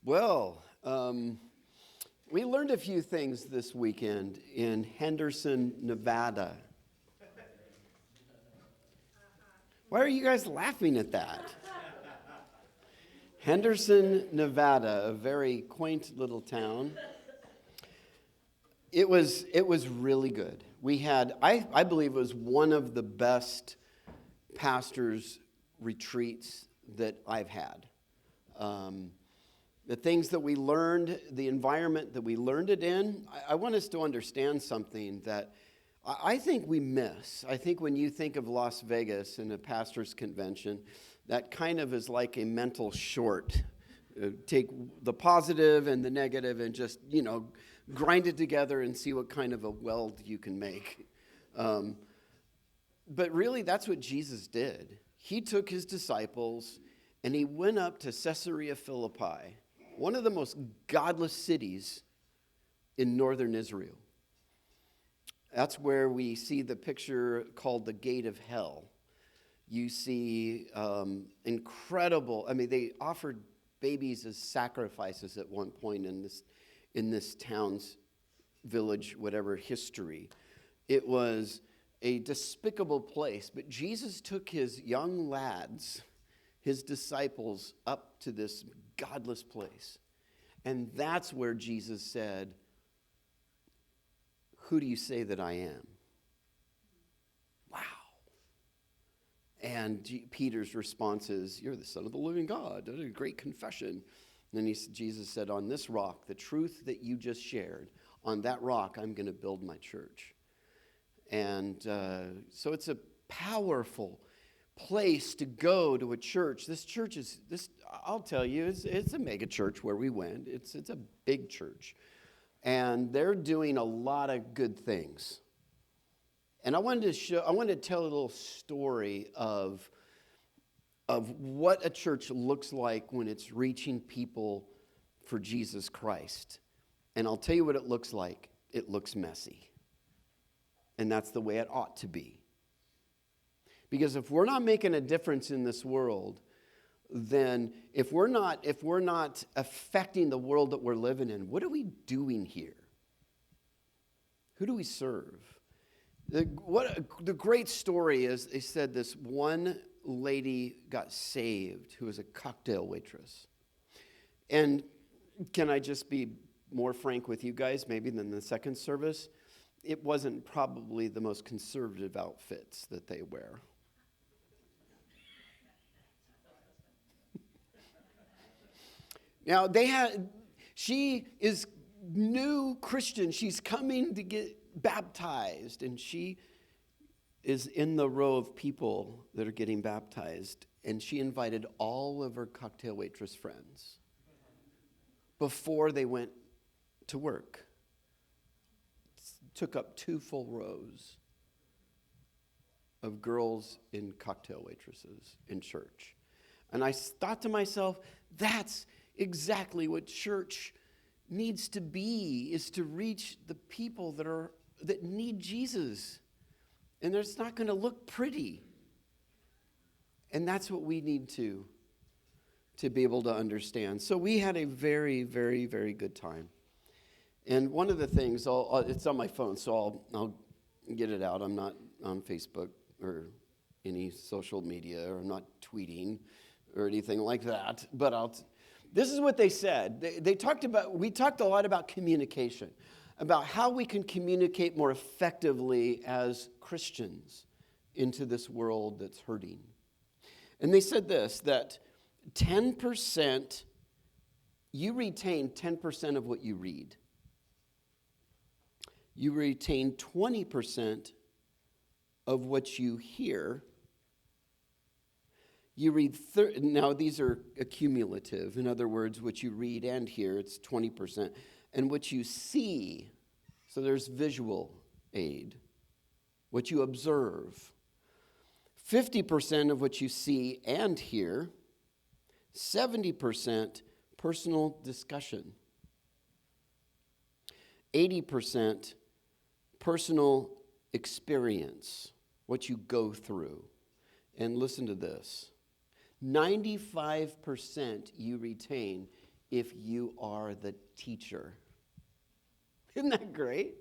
Well, we learned a few things this weekend in Henderson, Nevada. Why are you guys laughing at that? Henderson, Nevada, a very quaint little town. It was really good. We had, I believe it was one of the best pastors' retreats that I've had. The things that we learned, the environment that we learned it in, I want us to understand something that I think we miss. I think when you think of Las Vegas and a pastor's convention, that kind of is like a mental short. Take the positive and the negative and just, grind it together and see what kind of a weld you can make. But really, that's what Jesus did. He took his disciples and he went up to Caesarea Philippi, one of the most godless cities in northern Israel. That's where we see the picture called the Gate of Hell. You see incredible, they offered babies as sacrifices at one point in this town's village, whatever history. It was a despicable place, but Jesus took his young lads, his disciples, up to this godless place. And that's where Jesus said, "Who do you say that I am?" Wow. And Peter's response is, "You're the Son of the living God." That is a great confession. And then Jesus said, "On this rock, the truth that you just shared, on that rock, I'm going to build my church." And so it's a powerful place to go to a church. This church I'll tell you, it's a mega church where we went. It's a big church. And they're doing a lot of good things. And I wanted to tell a little story of what a church looks like when it's reaching people for Jesus Christ. And I'll tell you what it looks like. It looks messy. And that's the way it ought to be. Because if we're not making a difference in this world, then if we're not affecting the world that we're living in, what are we doing here? Who do we serve? The great story is, they said this one lady got saved who was a cocktail waitress. And can I just be more frank with you guys, maybe than the second service? It wasn't probably the most conservative outfits that they wear. Now, she is new Christian. She's coming to get baptized, and she is in the row of people that are getting baptized, and she invited all of her cocktail waitress friends before they went to work. Took up 2 full rows of girls in cocktail waitresses in church. And I thought to myself, that's exactly what church needs to be, is to reach the people that need Jesus. And it's not going to look pretty. And that's what we need to be able to understand. So we had a very, very, very good time. And one of the things, it's on my phone, so I'll get it out. I'm not on Facebook or any social media, or I'm not tweeting or anything like that. But this is what they said. We talked a lot about communication, about how we can communicate more effectively as Christians into this world that's hurting. And they said this, that 10%, you retain 10% of what you read. You retain 20% of what you hear. You read, now these are accumulative. In other words, what you read and hear, it's 20%. And what you see, so there's visual aid. What you observe. 50% of what you see and hear. 70% personal discussion. 80% personal experience, what you go through. And listen to this. 95% you retain if you are the teacher. Isn't that great?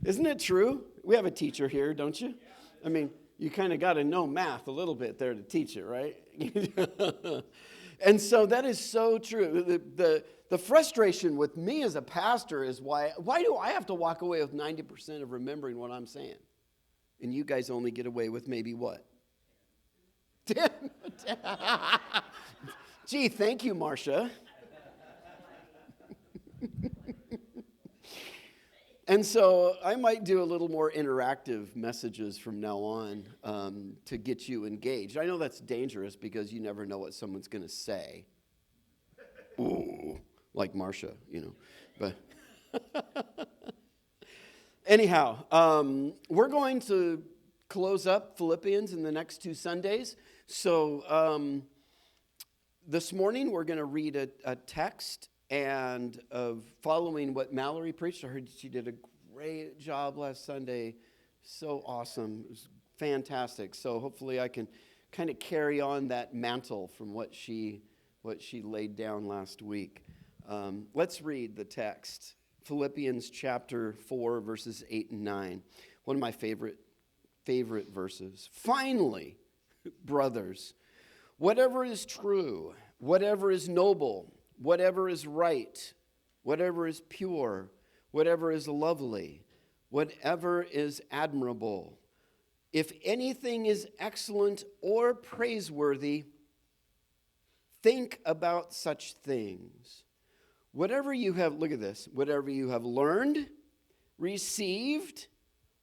Isn't it true? We have a teacher here, don't you? I mean, you kind of got to know math a little bit there to teach it, right? And so that is so true. The frustration with me as a pastor is why do I have to walk away with 90% of remembering what I'm saying? And you guys only get away with maybe what? 10. Gee, thank you, Marcia. And so I might do a little more interactive messages from now on to get you engaged. I know that's dangerous because you never know what someone's going to say. Ooh, like Marcia, But anyhow, we're going to close up Philippians in the next 2 Sundays. So this morning we're going to read a text. And of following what Mallory preached, I heard she did a great job last Sunday. So awesome. It was fantastic. So hopefully I can kind of carry on that mantle from what she laid down last week. Let's read the text. Philippians chapter 4, verses 8 and 9. One of my favorite verses. Finally, brothers, whatever is true, whatever is noble, whatever is right, whatever is pure, whatever is lovely, whatever is admirable, if anything is excellent or praiseworthy, think about such things. Whatever you have, look at this, whatever you have learned, received,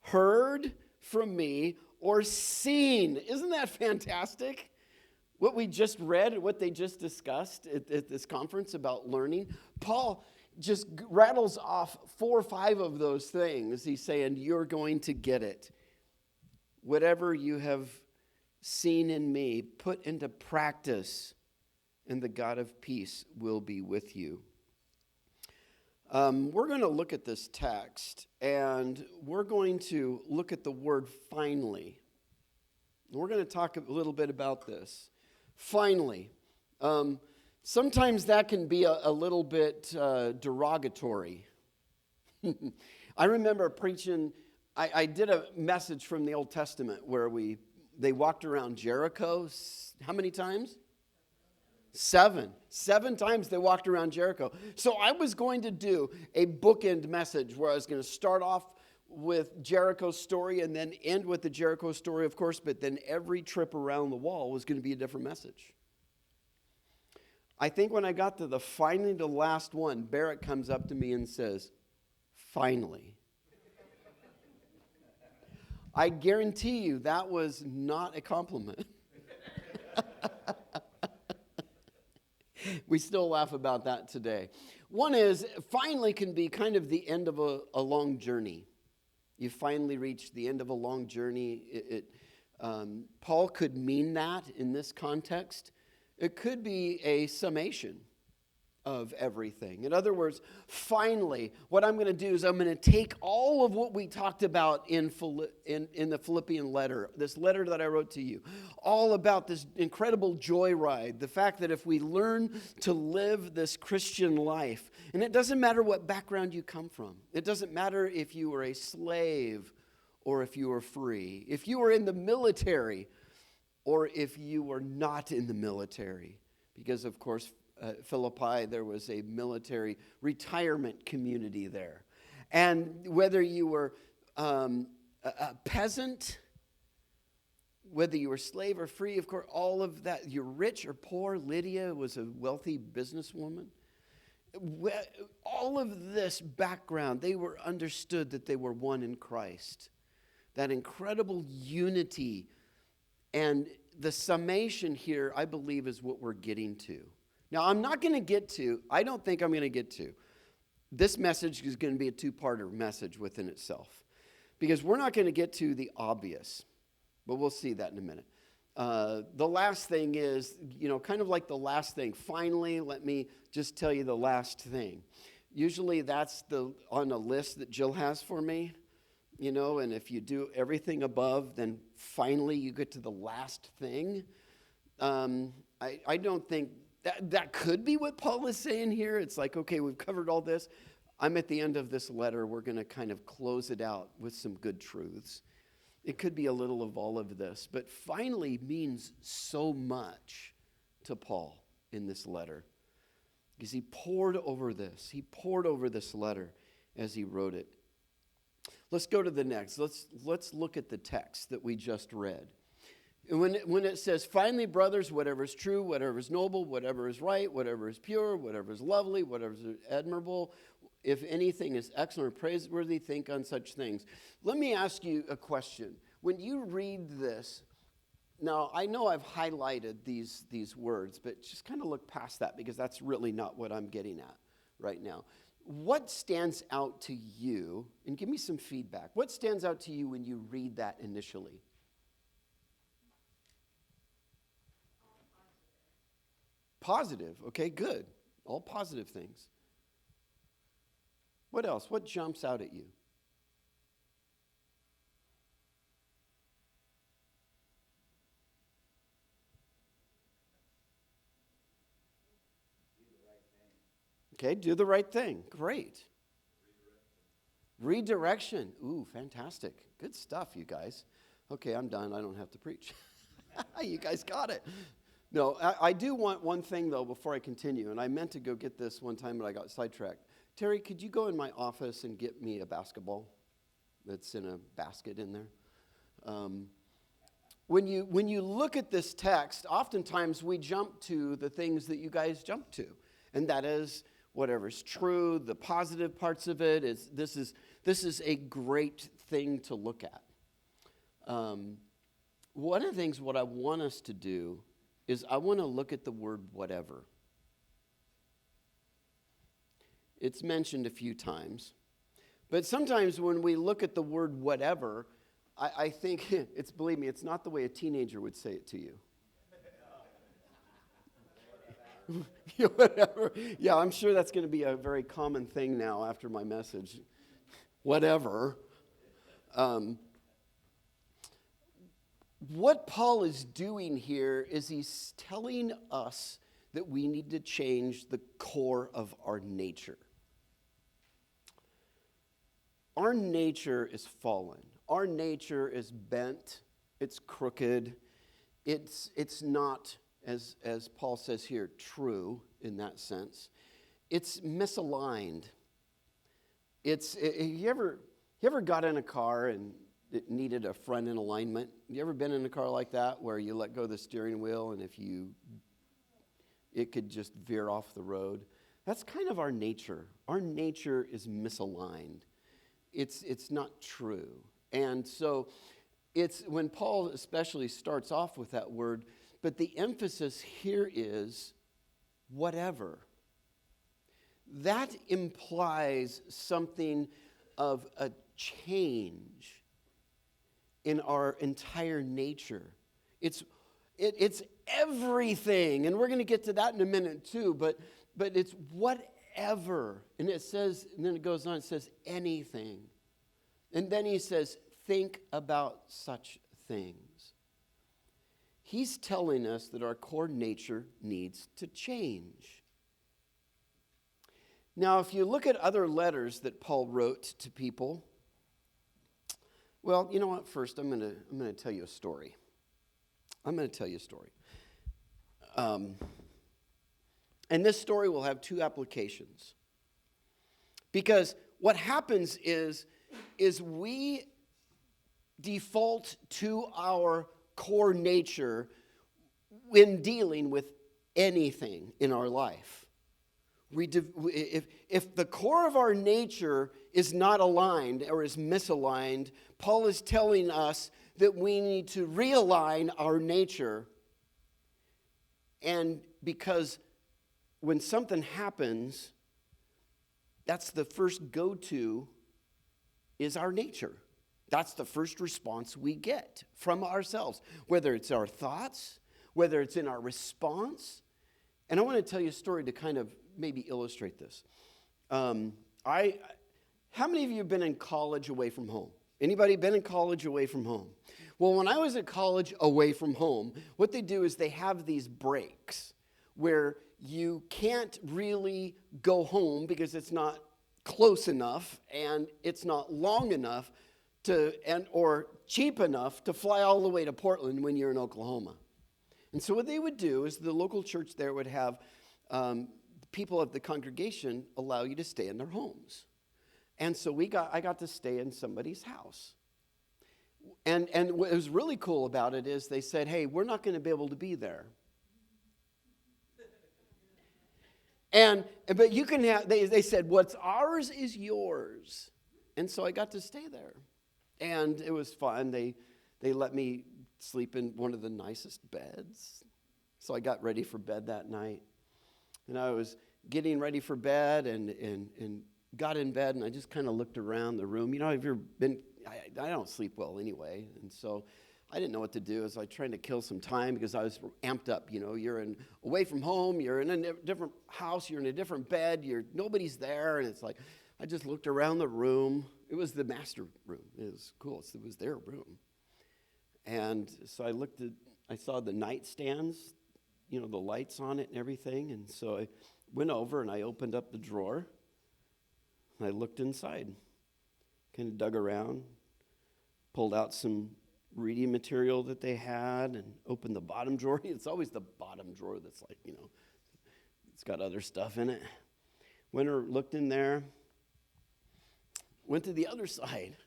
heard from me, or seen. Isn't that fantastic? What we just read, what they just discussed at this conference about learning, Paul just rattles off 4 or 5 of those things. He's saying, you're going to get it. Whatever you have seen in me, put into practice, and the God of peace will be with you. We're going to look at this text, and we're going to look at the word finally. We're going to talk a little bit about this. Finally, sometimes that can be a little bit derogatory. I remember preaching, I did a message from the Old Testament where they walked around Jericho. How many times? 7. 7 times they walked around Jericho. So I was going to do a bookend message where I was going to start off with Jericho's story and then end with the Jericho story, of course, but then every trip around the wall was going to be a different message. I think when I got to finally the last one, Barrett comes up to me and says, finally. I guarantee you that was not a compliment. We still laugh about that today. One is, finally can be kind of the end of a long journey. You finally reach the end of a long journey. Paul could mean that in this context. It could be a summation of everything. In other words, finally, what I'm going to do is I'm going to take all of what we talked about in the Philippian letter, this letter that I wrote to you, all about this incredible joyride, the fact that if we learn to live this Christian life, and it doesn't matter what background you come from, it doesn't matter if you were a slave or if you were free, if you were in the military or if you were not in the military, because of course, Philippi, there was a military retirement community there. And whether you were a peasant, whether you were slave or free, of course, all of that, you're rich or poor. Lydia was a wealthy businesswoman. All of this background, they were understood that they were one in Christ. That incredible unity. And the summation here, I believe, is what we're getting to. Now, I don't think I'm going to get to. This message is going to be a 2-parter message within itself. Because we're not going to get to the obvious. But we'll see that in a minute. The last thing is, kind of like the last thing. Finally, let me just tell you the last thing. Usually that's on a list that Jill has for me. And if you do everything above, then finally you get to the last thing. I don't think That could be what Paul is saying here. It's like, okay, we've covered all this. I'm at the end of this letter. We're going to kind of close it out with some good truths. It could be a little of all of this, but finally means so much to Paul in this letter. Because he poured over this. He poured over this letter as he wrote it. Let's go to the next. Let's look at the text that we just read. And when it says, finally, brothers, whatever is true, whatever is noble, whatever is right, whatever is pure, whatever is lovely, whatever is admirable, if anything is excellent or praiseworthy, think on such things. Let me ask you a question. When you read this, now I know I've highlighted these words, but just kind of look past that because that's really not what I'm getting at right now. What stands out to you, and give me some feedback, what stands out to you when you read that initially? Positive. Okay, good. All positive things. What else? What jumps out at you? Okay, do the right thing. Great. Redirection. Ooh, fantastic. Good stuff, you guys. Okay, I'm done. I don't have to preach. You guys got it. No, I do want one thing, though, before I continue, and I meant to go get this one time, but I got sidetracked. Terry, could you go in my office and get me a basketball that's in a basket in there? When you look at this text, oftentimes we jump to the things that you guys jump to, and that is whatever's true, the positive parts of it. This is a great thing to look at. One of the things what I want us to do is I want to look at the word whatever. It's mentioned a few times. But sometimes when we look at the word whatever, I think, believe me, it's not the way a teenager would say it to you. Whatever. Yeah, I'm sure that's going to be a very common thing now after my message. Whatever. What Paul is doing here is he's telling us that we need to change the core of our nature. Our nature is fallen. Our nature is bent. It's crooked. It's not, as Paul says here, true in that sense. It's misaligned. You ever got in a car and it needed a front end alignment? You ever been in a car like that where you let go of the steering wheel and it could just veer off the road? That's kind of our nature. Our nature is misaligned. It's not true. And so it's when Paul especially starts off with that word, but the emphasis here is whatever. That implies something of a change in our entire nature. It's everything, and we're going to get to that in a minute too, but it's whatever. And it says, and then it goes on, it says anything. And then he says, think about such things. He's telling us that our core nature needs to change. Now, if you look at other letters that Paul wrote to people, well, you know what? First, I'm going to tell you a story. I'm going to tell you a story. And this story will have two applications. Because what happens is we default to our core nature when dealing with anything in our life. If the core of our nature is not aligned or is misaligned, Paul is telling us that we need to realign our nature. And because when something happens, that's the first go-to is our nature. That's the first response we get from ourselves, whether it's our thoughts, whether it's in our response. And I want to tell you a story to kind of maybe illustrate this. How many of you have been in college away from home? Anybody been in college away from home? Well, when I was at college away from home, what they do is they have these breaks where you can't really go home because it's not close enough and it's not long enough or cheap enough to fly all the way to Portland when you're in Oklahoma. And so what they would do is the local church there would have people of the congregation allow you to stay in their homes. And so I got to stay in somebody's house. And what was really cool about it is they said, hey, we're not going to be able to be there. But you can have, they said, what's ours is yours. And so I got to stay there. And it was fun. They let me sleep in one of the nicest beds. So I got ready for bed that night. And I was getting ready for bed and got in bed, and I just kind of looked around the room. You know, I don't sleep well anyway. And so I didn't know what to do. So I tried to kill some time because I was amped up. You know, you're away from home. You're in a different house. You're in a different bed. Nobody's there. And it's like, I just looked around the room. It was the master room. It was cool. It was their room. And so I saw the nightstands, you know, the lights on it and everything. And so I went over and I opened up the drawer. And I looked inside, kind of dug around, pulled out some reading material that they had and opened the bottom drawer. It's always the bottom drawer that's like, you know, it's got other stuff in it. Looked in there, went to the other side,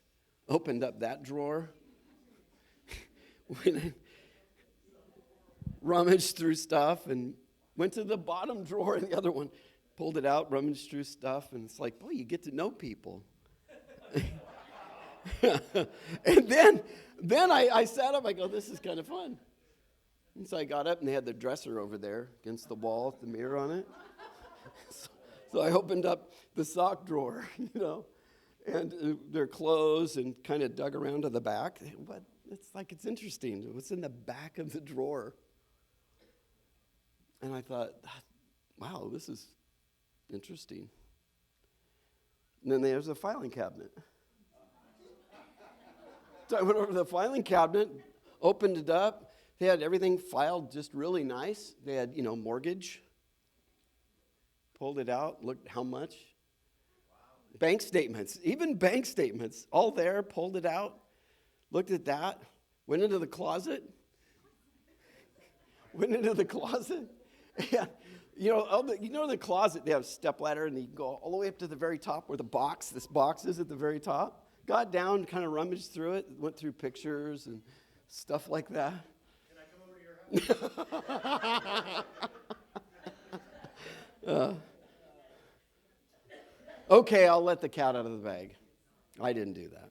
opened up that drawer, rummaged through stuff, and went to the bottom drawer in the other one, pulled it out, rummaged through stuff, and it's like, boy, you get to know people. And then I sat up, I go, this is kind of fun. And so I got up, and they had the dresser over there against the wall with the mirror on it. So I opened up the sock drawer, you know, and their clothes, and kind of dug around to the back. But it's interesting. What's in the back of the drawer? And I thought, wow, this is interesting. And then there's a filing cabinet. So I went over to the filing cabinet, opened it up. They had everything filed just really nice. They had, you know, mortgage. Pulled it out, looked how much. Wow. Bank statements, even bank statements, all there, pulled it out, looked at that, went into the closet. And, you know the closet, they have a stepladder, and you go all the way up to the very top where this box is at the very top. Got down, kind of rummaged through it, went through pictures and stuff like that. Can I come over to your house? Okay, I'll let the cat out of the bag. I didn't do that.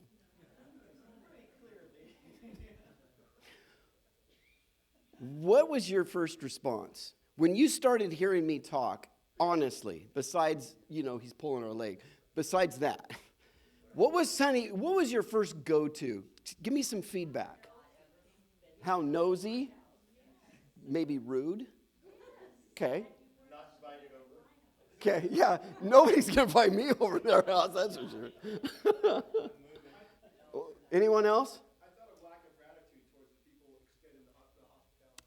What was your first response? When you started hearing me talk, honestly, besides, you know, he's pulling our leg, besides that, what was your first go-to? Give me some feedback. How nosy? Maybe rude? Okay. Not invited over. Okay, yeah, nobody's going to invite me over to their house, that's for sure. Anyone else? I thought of lack of gratitude towards the people extending the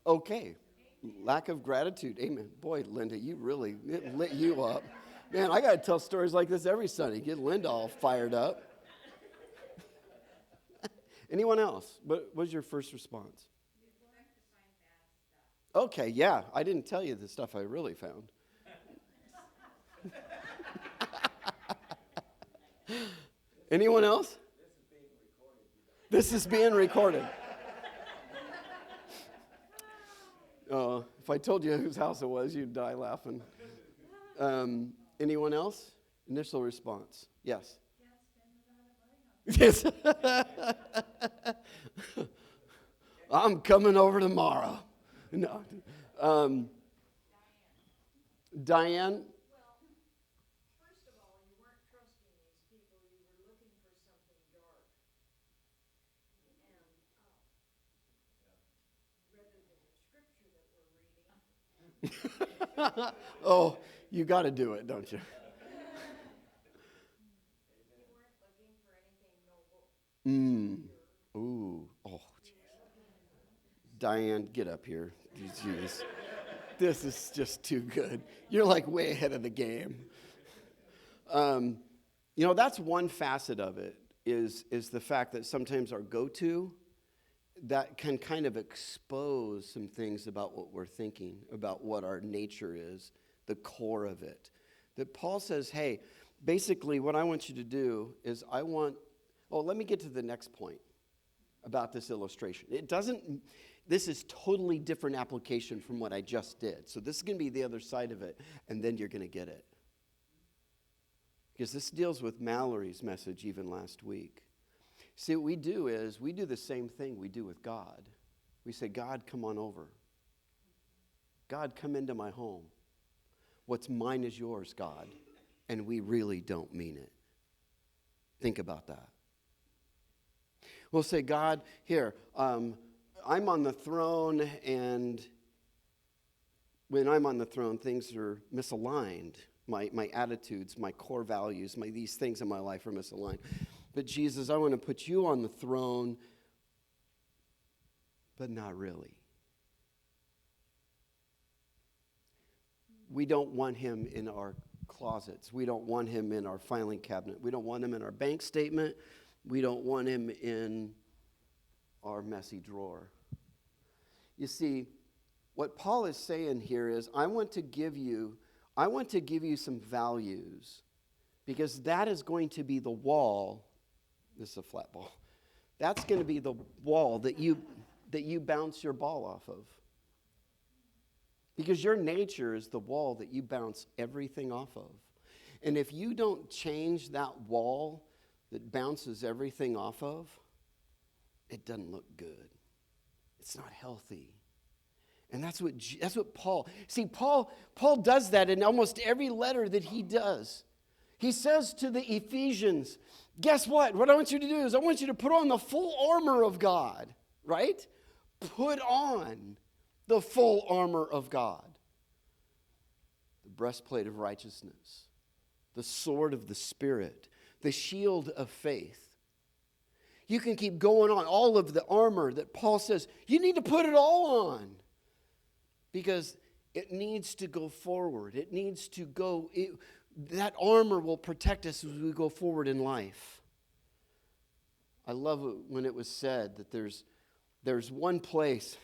hospitality. Okay, lack of gratitude. Amen. Boy, Linda, it lit you up. Man, I got to tell stories like this every Sunday. Get Linda all fired up. Anyone else? What was your first response? Okay, yeah, I didn't tell you the stuff I really found. Anyone else? This is being recorded. If I told you whose house it was, you'd die laughing. Anyone else? Initial response. Yes. Yes. I'm coming over tomorrow. No. Diane. Well, first of all, you weren't trusting these people. You were looking for something dark. And rather than the scripture that we're reading. Oh, you got to do it, don't you? You weren't looking for anything noble. Ooh. Oh, jeez. Diane, get up here. Jeez. This is just too good. You're like way ahead of the game. That's one facet of it, is the fact that sometimes our go-to, that can kind of expose some things about what we're thinking, about what our nature is, the core of it. That Paul says, hey, basically what I want you to do is let me get to the next point about this illustration. This is totally different application from what I just did. So this is going to be the other side of it, and then you're going to get it. Because this deals with Mallory's message even last week. See, what we do is we do the same thing we do with God. We say, God, come on over. God, come into my home. What's mine is yours, God. And we really don't mean it. Think about that. We'll say, God, here, I'm on the throne, and when I'm on the throne, things are misaligned. My attitudes, my core values, these things in my life are misaligned. But Jesus, I want to put you on the throne, but not really. We don't want him in our closets. We don't want him in our filing cabinet. We don't want him in our bank statement. We don't want him in our messy drawer. You see, what Paul is saying here is, I want to give you some values, because that is going to be the wall. This is a flat ball. That's going to be the wall that you bounce your ball off of. Because your nature is the wall that you bounce everything off of. And if you don't change that wall that bounces everything off of, it doesn't look good. It's not healthy. And that's what Paul, see, Paul does that in almost every letter that he does. He says to the Ephesians, guess what? What I want you to do is I want you to put on the full armor of God, right? Put on the full armor of God. The breastplate of righteousness, the sword of the Spirit, the shield of faith. You can keep going on, all of the armor that Paul says, you need to put it all on. Because it needs to go forward. It needs to go, that armor will protect us as we go forward in life. I love it when it was said that there's one place,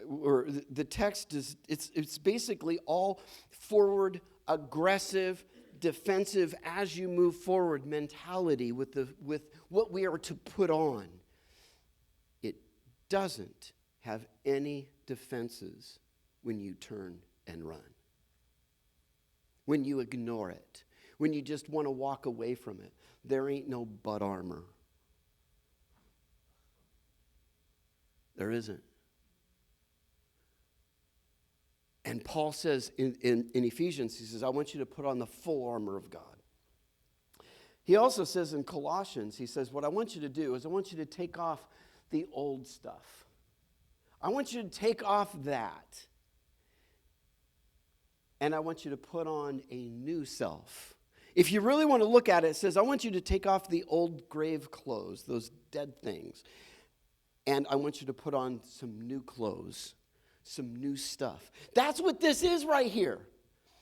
or the text is, it's basically all forward, aggressive, defensive, as you move forward mentality with what we are to put on. It doesn't have any defenses when you turn and run. When you ignore it. When you just want to walk away from it. There ain't no butt armor. There isn't. And Paul says in Ephesians, he says, I want you to put on the full armor of God. He also says in Colossians, he says, what I want you to do is I want you to take off the old stuff. I want you to take off that. And I want you to put on a new self. If you really want to look at it, it says, I want you to take off the old grave clothes, those dead things. And I want you to put on some new clothes, some new stuff. That's what this is right here.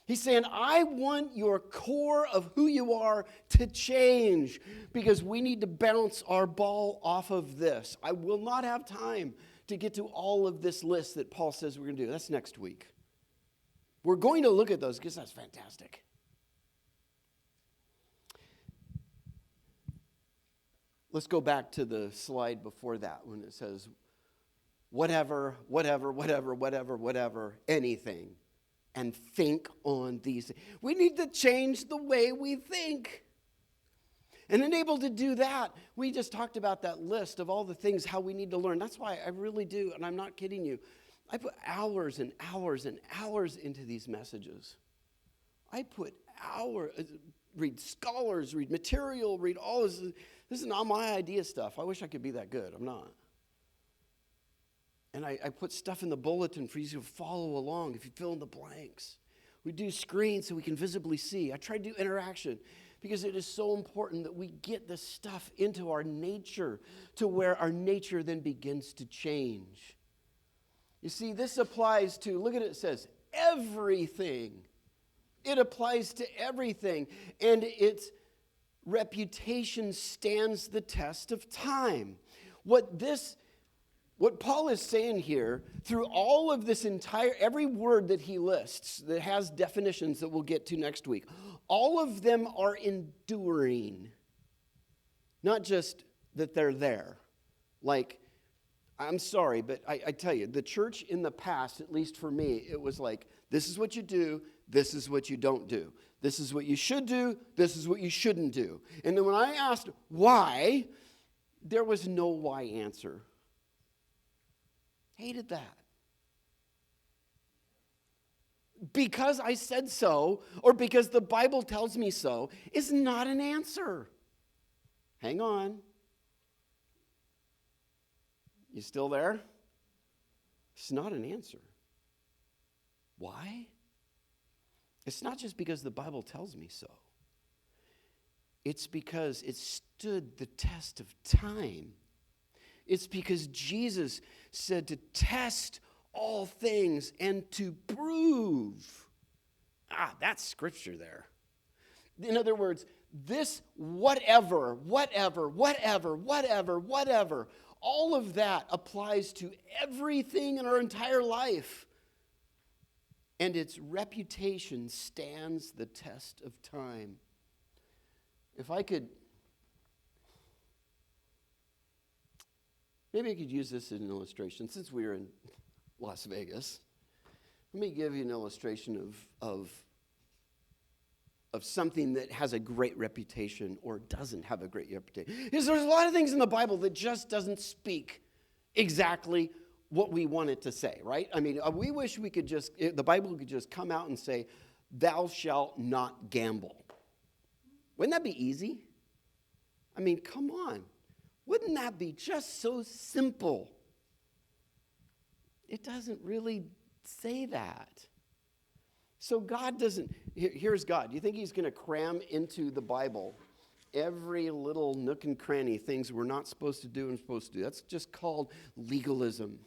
He's saying, I want your core of who you are to change, because we need to bounce our ball off of this. I will not have time to get to all of this list that Paul says we're going to do. That's next week. We're going to look at those because that's fantastic. Let's go back to the slide before that when it says, whatever, anything, and think on these. We need to change the way we think. And unable to do that, we just talked about that list of all the things, how we need to learn. That's why I really do, and I'm not kidding you, I put hours and hours and hours into these messages. I put hours, read scholars, read material, read all this. This is not my idea stuff. I wish I could be that good. I'm not. And I put stuff in the bulletin for you to follow along if you fill in the blanks. We do screens so we can visibly see. I try to do interaction because it is so important that we get this stuff into our nature to where our nature then begins to change. You see, this applies to, look at it says, everything. It applies to everything. And its reputation stands the test of time. What Paul is saying here, through all of this every word that he lists that has definitions that we'll get to next week, all of them are enduring. Not just that they're there. Like, I'm sorry, but I tell you, the church in the past, at least for me, it was like, this is what you do, this is what you don't do. This is what you should do, this is what you shouldn't do. And then when I asked why, there was no why answer. Hated that. Because I said so, or because the Bible tells me so, is not an answer. Hang on. You still there? It's not an answer. Why? It's not just because the Bible tells me so. It's because it stood the test of time. It's because Jesus said to test all things and to prove. That's scripture there. In other words, this whatever, all of that applies to everything in our entire life. And its reputation stands the test of time. If I could, maybe I could use this as an illustration. Since we're in Las Vegas, let me give you an illustration of something that has a great reputation or doesn't have a great reputation. Because there's a lot of things in the Bible that just doesn't speak exactly what we want it to say, right? I mean, we wish we could the Bible could just come out and say, thou shalt not gamble. Wouldn't that be easy? I mean, come on. Wouldn't that be just so simple? It doesn't really say that. So God doesn't, here's God. Do you think he's going to cram into the Bible every little nook and cranny things we're not supposed to do and supposed to do? That's just called legalism.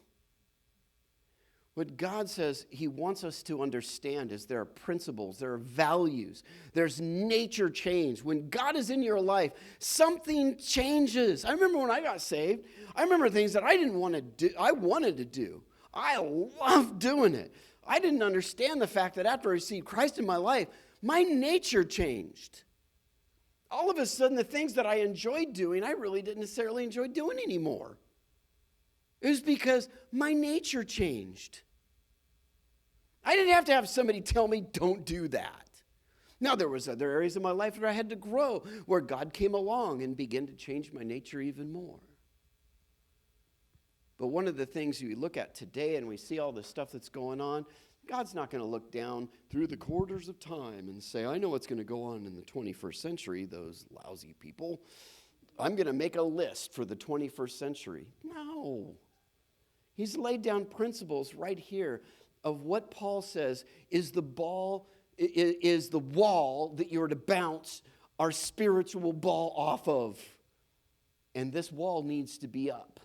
What God says he wants us to understand is there are principles, there are values, there's nature change. When God is in your life, something changes. I remember when I got saved, I remember things that I didn't want to do, I wanted to do. I loved doing it. I didn't understand the fact that after I received Christ in my life, my nature changed. All of a sudden, the things that I enjoyed doing, I really didn't necessarily enjoy doing anymore. It was because my nature changed. I didn't have to have somebody tell me, don't do that. Now, there was other areas of my life where I had to grow, where God came along and began to change my nature even more. But one of the things we look at today and we see all the stuff that's going on, God's not going to look down through the corridors of time and say, I know what's going to go on in the 21st century, those lousy people. I'm going to make a list for the 21st century. No. He's laid down principles right here of what Paul says is the wall that you're to bounce our spiritual ball off of. And this wall needs to be up.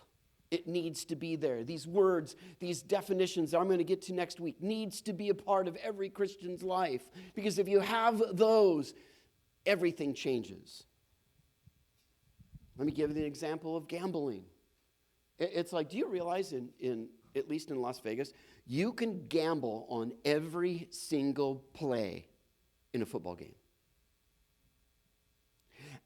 It needs to be there. These words, these definitions I'm going to get to next week needs to be a part of every Christian's life. Because if you have those, everything changes. Let me give you an example of gambling. It's like, do you realize in at least in Las Vegas, you can gamble on every single play in a football game.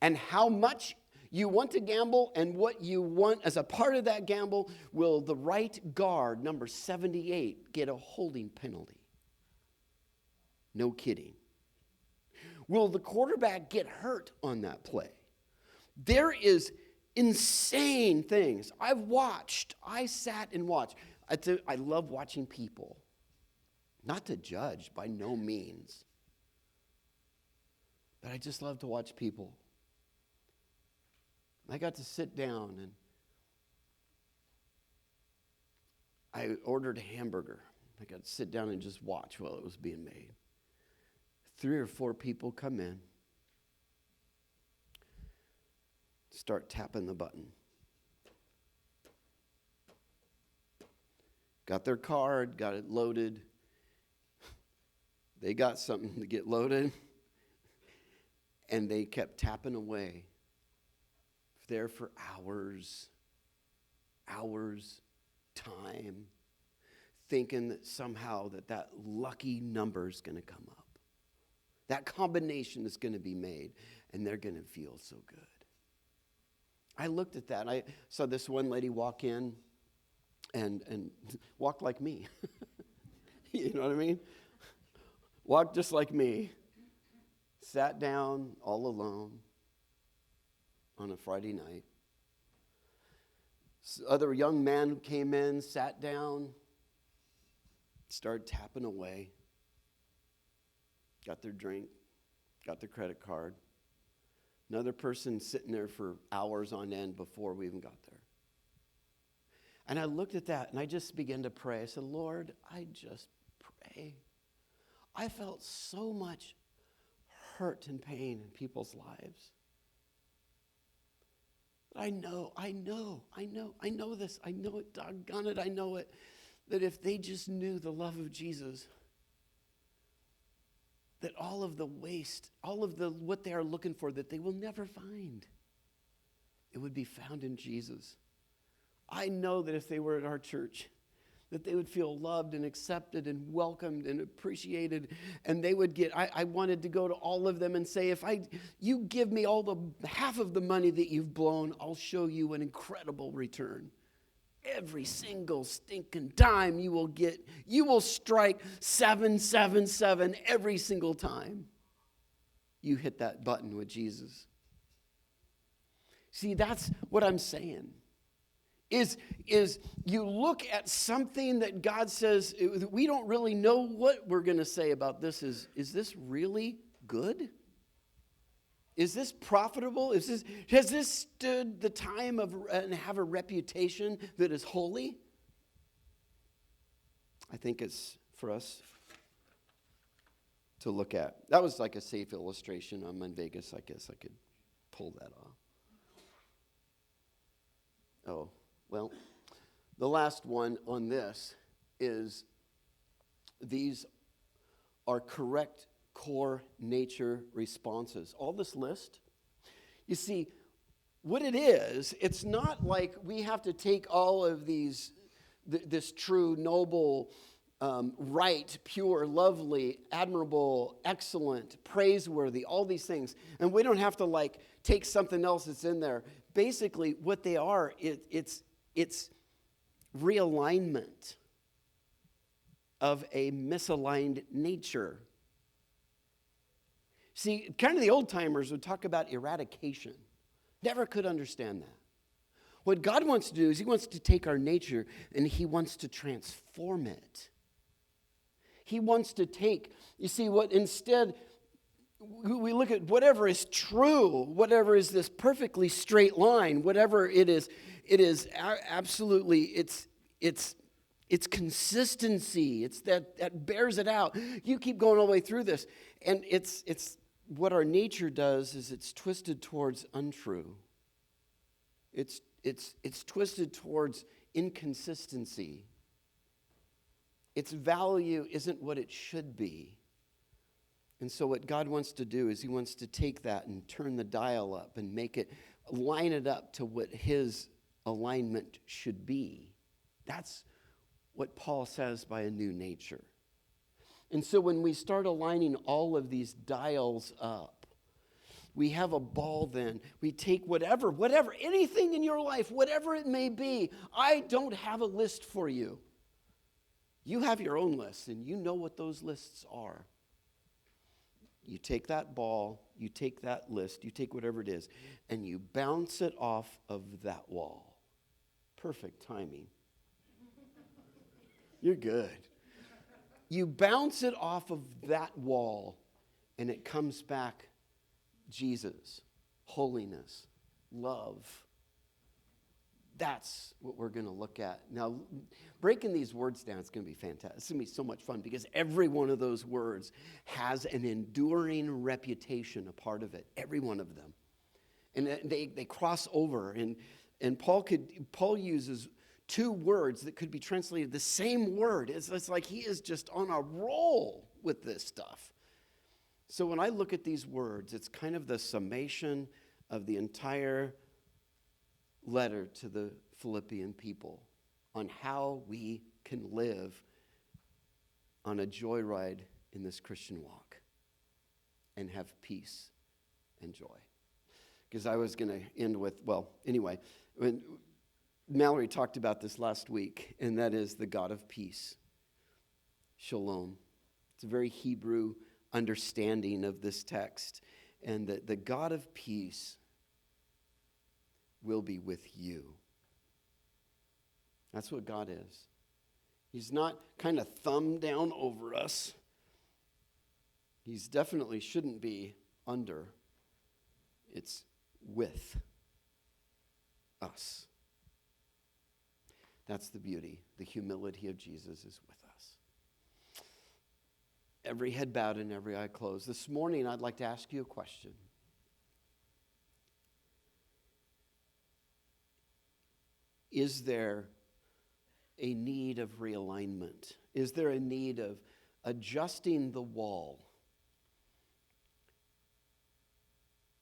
And how much you want to gamble and what you want as a part of that gamble, will the right guard, number 78, get a holding penalty? No kidding. Will the quarterback get hurt on that play? There is insane things. I sat and watched. I love watching people. Not to judge, by no means. But I just love to watch people. I got to sit down and I ordered a hamburger. I got to sit down and just watch while it was being made. 3 or 4 people come in, start tapping the button. Got their card, got it loaded. They got something to get loaded, and they kept tapping away there for hours, time, thinking that somehow that lucky number is going to come up. That combination is going to be made, and they're going to feel so good. I looked at that. I saw this one lady walk in and walked like me. You know what I mean? Walked just like me. Sat down all alone on a Friday night. Other young man came in, sat down, started tapping away. Got their drink, got their credit card. Another person sitting there for hours on end before we even got there. And I looked at that and I just began to pray. I said, Lord, I just pray. I felt so much hurt and pain in people's lives. I know this. I know it, doggone it, I know it. That if they just knew the love of Jesus, that all of the waste, all of what they are looking for that they will never find, it would be found in Jesus. I know that if they were at our church, that they would feel loved and accepted and welcomed and appreciated, and they would get, I wanted to go to all of them and say, if you give me half of the money that you've blown, I'll show you an incredible return. Every single stinking dime you will get, you will strike 777 every single time you hit that button with Jesus. See, that's what I'm saying. Is you look at something that God says, we don't really know what we're going to say about this. Is this really good? Is this profitable? Has this stood the time of and have a reputation that is holy? I think it's for us to look at. That was like a safe illustration. I'm in Vegas. I guess I could pull that off. Oh, well, the last one on this is these are correct core nature responses. All this list, you see, what it is, it's not like we have to take all of these, this true, noble, right, pure, lovely, admirable, excellent, praiseworthy, all these things, and we don't have to like take something else that's in there. Basically, what they are, it's realignment of a misaligned nature. See, kind of the old timers would talk about eradication. Never could understand that. What God wants to do is he wants to take our nature and he wants to transform it. He wants to take, you see, what instead we look at whatever is true, whatever is this perfectly straight line, whatever it is absolutely, it's consistency. It's that bears it out. You keep going all the way through this, and it's what our nature does is it's twisted towards untrue. It's twisted towards inconsistency. Its value isn't what it should be. And so what God wants to do is he wants to take that and turn the dial up and line it up to what his alignment should be. That's what Paul says by a new nature. And so when we start aligning all of these dials up, we have a ball then. We take whatever, anything in your life, whatever it may be. I don't have a list for you. You have your own lists, and you know what those lists are. You take that ball, you take that list, you take whatever it is, and you bounce it off of that wall. Perfect timing. You're good. You bounce it off of that wall, and it comes back Jesus, holiness, love. That's what we're going to look at. Now, breaking these words down is going to be fantastic. It's going to be so much fun because every one of those words has an enduring reputation, a part of it. Every one of them. And they cross over. And Paul uses two words that could be translated the same word. It's like he is just on a roll with this stuff. So when I look at these words, it's kind of the summation of the entire letter to the Philippian people on how we can live on a joyride in this Christian walk and have peace and joy. Because I was going to end with, when Mallory talked about this last week, and that is the God of peace, shalom. It's a very Hebrew understanding of this text, and that the God of peace will be with you. That's what God is. He's not kind of thumb down over us. He's definitely shouldn't be under. It's with us. That's the beauty. The humility of Jesus is with us. Every head bowed and every eye closed. This morning, I'd like to ask you a question. Is there a need of realignment? Is there a need of adjusting the wall?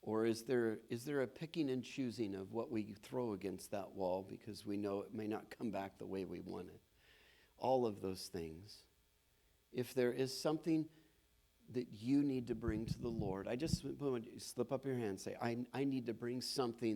Or is there a picking and choosing of what we throw against that wall because we know it may not come back the way we want it? All of those things. If there is something that you need to bring to the Lord, I just want you to slip up your hand and say, I need to bring something